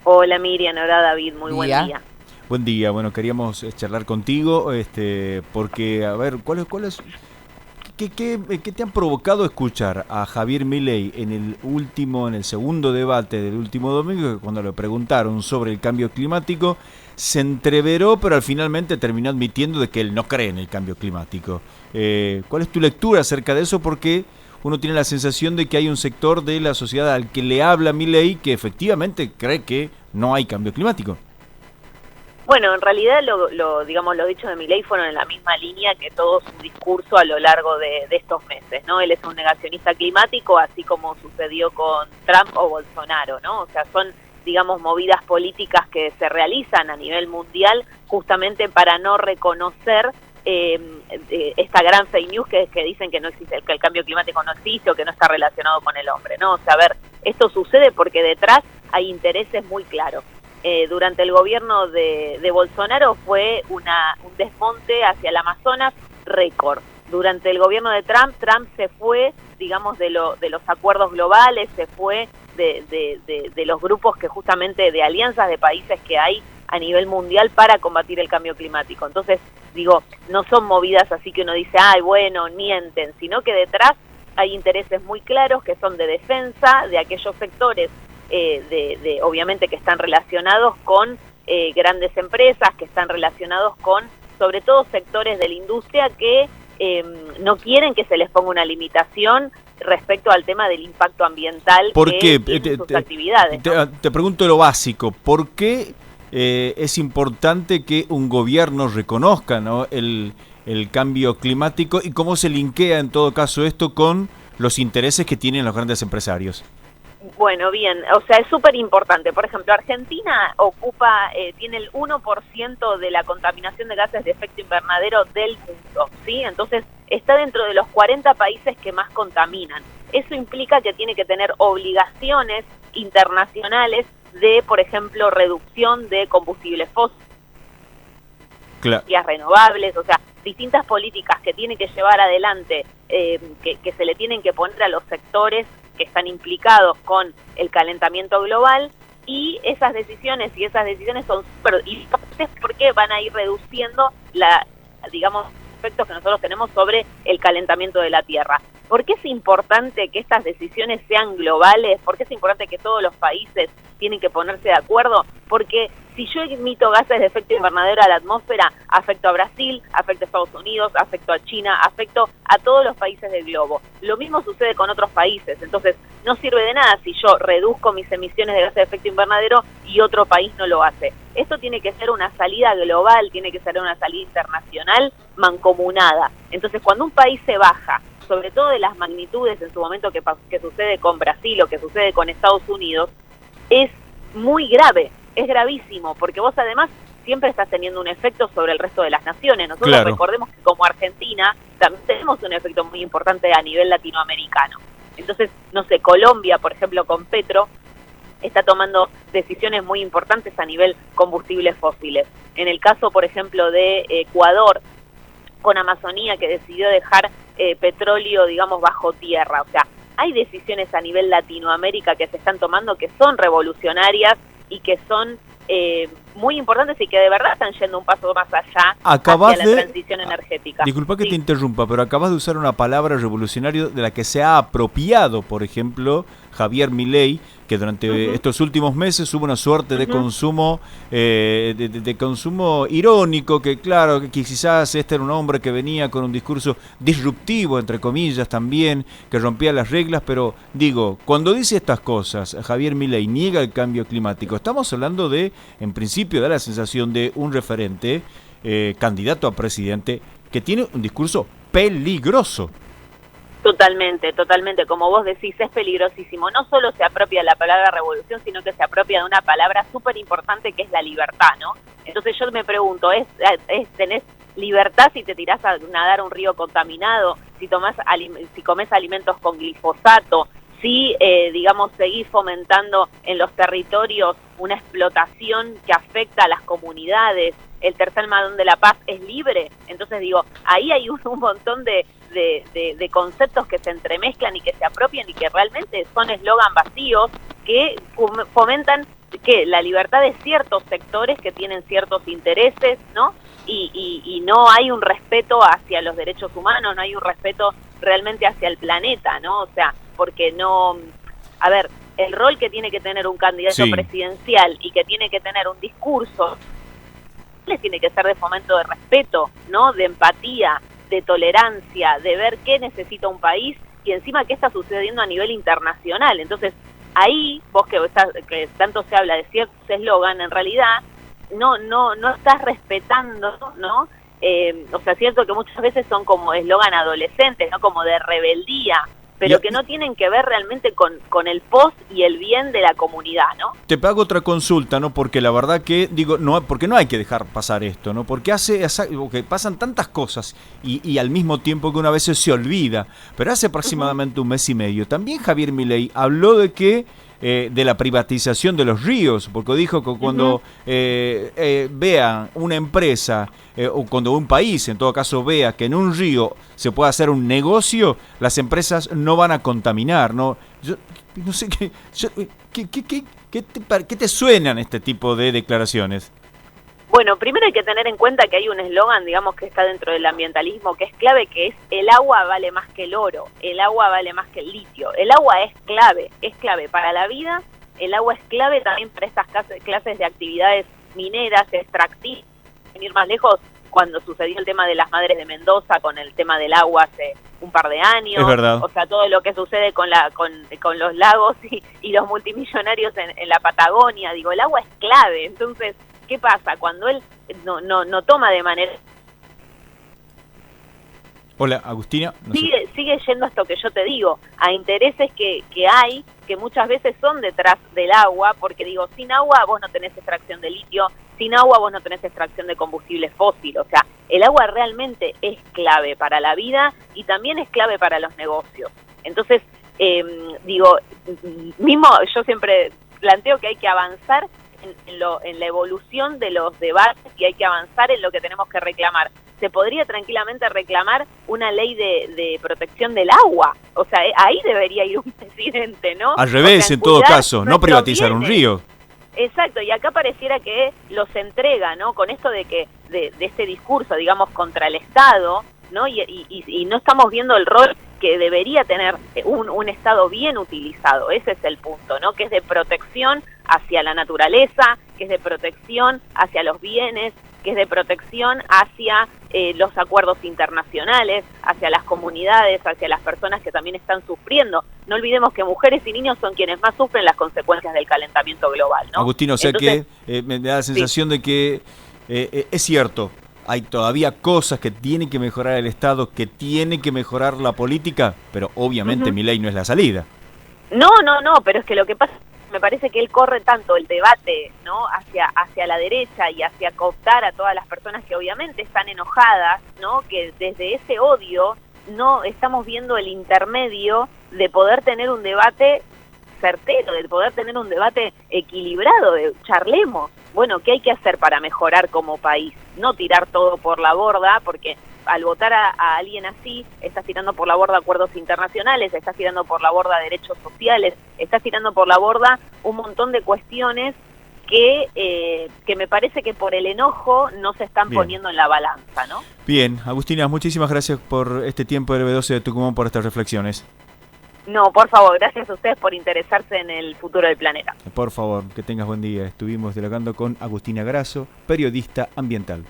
Hola Miriam, hola David, muy buen Día. día. Buen día, bueno, queríamos charlar contigo, porque, a ver, ¿qué te han provocado escuchar a Javier Milei en el segundo debate del último domingo, que cuando le preguntaron sobre el cambio climático, se entreveró, pero al finalmente terminó admitiendo de que él no cree en el cambio climático? ¿Cuál es tu lectura acerca de eso? Porque uno tiene la sensación de que hay un sector de la sociedad al que le habla Milei que efectivamente cree que no hay cambio climático. Bueno, en realidad digamos, los dichos de Milei fueron en la misma línea que todo su discurso a lo largo de estos meses, ¿no? Él es un negacionista climático, así como sucedió con Trump o Bolsonaro, ¿no? O sea, son, digamos, movidas políticas que se realizan a nivel mundial justamente para no reconocer esta gran fake news que dicen que no existe, que el cambio climático no existe o que no está relacionado con el hombre, ¿no? O sea, a ver, esto sucede porque detrás hay intereses muy claros. Durante el gobierno de Bolsonaro fue un desmonte hacia el Amazonas récord. Durante el gobierno de Trump se fue, digamos, de los acuerdos globales, se fue de los grupos que justamente, de alianzas de países que hay a nivel mundial para combatir el cambio climático. Entonces, digo, no son movidas así que uno dice, ay, bueno, mienten, sino que detrás hay intereses muy claros que son de defensa de aquellos sectores obviamente que están relacionados con grandes empresas, que están relacionados con, sobre todo, sectores de la industria que no quieren que se les ponga una limitación respecto al tema del impacto ambiental ¿Por que qué? tienen sus actividades, ¿no? Te pregunto lo básico. ¿Por qué es importante que un gobierno reconozca, ¿no?, el cambio climático y cómo se linkea en todo caso esto con los intereses que tienen los grandes empresarios? Bueno, bien, o sea, es súper importante. Por ejemplo, Argentina tiene el 1% de la contaminación de gases de efecto invernadero del mundo, ¿sí? Entonces, está dentro de los 40 países que más contaminan. Eso implica que tiene que tener obligaciones internacionales de, por ejemplo, reducción de combustibles fósiles, Claro. renovables, o sea, distintas políticas que tiene que llevar adelante, que se le tienen que poner a los sectores que están implicados con el calentamiento global, y esas decisiones son súper importantes porque van a ir reduciendo digamos, efectos que nosotros tenemos sobre el calentamiento de la Tierra. ¿Por qué es importante que estas decisiones sean globales? ¿Por qué es importante que todos los países tienen que ponerse de acuerdo? Porque si yo emito gases de efecto invernadero a la atmósfera, afecto a Brasil, afecto a Estados Unidos, afecto a China, afecto a todos los países del globo. Lo mismo sucede con otros países. Entonces, no sirve de nada si yo reduzco mis emisiones de gases de efecto invernadero y otro país no lo hace. Esto tiene que ser una salida global, tiene que ser una salida internacional mancomunada. Entonces, cuando un país se baja, sobre todo de las magnitudes en su momento que sucede con Brasil o que sucede con Estados Unidos, es muy grave, es gravísimo, porque vos además siempre estás teniendo un efecto sobre el resto de las naciones. Nosotros Claro. recordemos que como Argentina también tenemos un efecto muy importante a nivel latinoamericano. Entonces, no sé, Colombia, por ejemplo, con Petro, está tomando decisiones muy importantes a nivel combustibles fósiles. En el caso, por ejemplo, de Ecuador, con Amazonía, que decidió dejar petróleo, digamos, bajo tierra. O sea, hay decisiones a nivel Latinoamérica que se están tomando que son revolucionarias y que son muy importantes y que de verdad están yendo un paso más allá hacia la transición energética. Disculpa que Sí. te interrumpa, pero acabas de usar una palabra revolucionario de la que se ha apropiado, por ejemplo, Javier Milei, que durante estos últimos meses hubo una suerte de consumo, de consumo irónico, que claro, que quizás este era un hombre que venía con un discurso disruptivo, entre comillas, también, que rompía las reglas, pero digo, cuando dice estas cosas, Javier Milei niega el cambio climático, estamos hablando de, en principio, da la sensación de un referente, candidato a presidente, que tiene un discurso peligroso. Totalmente, totalmente. Como vos decís, es peligrosísimo. No solo se apropia la palabra revolución, sino que se apropia de una palabra súper importante que es la libertad, ¿no? Entonces yo me pregunto, ¿tenés libertad si te tirás a nadar a un río contaminado, si comés alimentos con glifosato, si, digamos, seguís fomentando en los territorios una explotación que afecta a las comunidades? El tercer Madón de la Paz es libre. Entonces digo, ahí hay un montón de conceptos que se entremezclan y que se apropian y que realmente son eslogan vacíos que fomentan que la libertad de ciertos sectores que tienen ciertos intereses, ¿no? Y no hay un respeto hacia los derechos humanos, no hay un respeto realmente hacia el planeta, ¿no? O sea, porque no... A ver, el rol que tiene que tener un candidato presidencial y que tiene que tener un discurso, les tiene que ser de fomento de respeto, ¿no? De empatía, de tolerancia, de ver qué necesita un país y encima qué está sucediendo a nivel internacional. Entonces, ahí, vos que tanto se habla de ciertos eslogan, en realidad no estás respetando, ¿no? O sea, cierto que muchas veces son como eslogan adolescentes, ¿no? Como de rebeldía, pero que no tienen que ver realmente con el pos y el bien de la comunidad, ¿no? Te pago otra consulta, ¿no? Porque la verdad que, digo, no, porque no hay que dejar pasar esto, ¿no? Porque porque pasan tantas cosas y al mismo tiempo que una vez se olvida. Pero hace aproximadamente un mes y medio, también Javier Milei habló de que de la privatización de los ríos, porque dijo que cuando vea una empresa o cuando un país, en todo caso, vea que en un río se puede hacer un negocio, las empresas no van a contaminar, ¿no? Yo no sé ¿qué te suenan este tipo de declaraciones? Bueno, primero hay que tener en cuenta que hay un eslogan, digamos, que está dentro del ambientalismo, que es clave, que es el agua vale más que el oro, el agua vale más que el litio. El agua es clave para la vida, el agua es clave también para estas clases de actividades mineras, extractivas. Sin ir más lejos, cuando sucedió el tema de las Madres de Mendoza, con el tema del agua hace un par de años. Es verdad. O sea, todo lo que sucede con los lagos y los multimillonarios en la Patagonia. Digo, el agua es clave, entonces... ¿Qué pasa? Cuando él no toma de manera... Hola, Agustina. No sigue yendo a esto que yo te digo, a intereses que hay, que muchas veces son detrás del agua, porque digo, sin agua vos no tenés extracción de litio, sin agua vos no tenés extracción de combustible fósil. O sea, el agua realmente es clave para la vida y también es clave para los negocios. Entonces, digo, mismo yo siempre planteo que hay que avanzar en la evolución de los debates y hay que avanzar en lo que tenemos que reclamar. Se podría tranquilamente reclamar una ley de protección del agua. O sea, ahí debería ir un presidente, ¿no? Al revés, o sea, en todo caso, no privatizar un río. Exacto, y acá pareciera que los entrega, ¿no? Con esto de este discurso, digamos, contra el Estado, ¿no? Y no estamos viendo el rol que debería tener un Estado bien utilizado. Ese es el punto, ¿no? Que es de protección hacia la naturaleza, que es de protección hacia los bienes, que es de protección hacia los acuerdos internacionales, hacia las comunidades, hacia las personas que también están sufriendo. No olvidemos que mujeres y niños son quienes más sufren las consecuencias del calentamiento global, ¿no? Agustín, o sea, entonces, que me da la sensación de que es cierto, hay todavía cosas que tiene que mejorar el Estado, que tiene que mejorar la política, pero obviamente Milei no es la salida. No, pero es que lo que pasa, me parece que él corre tanto el debate, ¿no? hacia la derecha y hacia cooptar a todas las personas que obviamente están enojadas, ¿no? Que desde ese odio no estamos viendo el intermedio de poder tener un debate certero, de poder tener un debate equilibrado, de charlemos. Bueno, ¿qué hay que hacer para mejorar como país? No tirar todo por la borda, porque al votar a alguien así, estás tirando por la borda acuerdos internacionales, estás tirando por la borda derechos sociales, estás tirando por la borda un montón de cuestiones que me parece que por el enojo no se están poniendo en la balanza, ¿no? Bien, Agustina, muchísimas gracias por este tiempo del B12 de Tucumán, por estas reflexiones. No, por favor, gracias a ustedes por interesarse en el futuro del planeta. Por favor, que tengas buen día. Estuvimos dialogando con Agustina Grasso, periodista ambiental.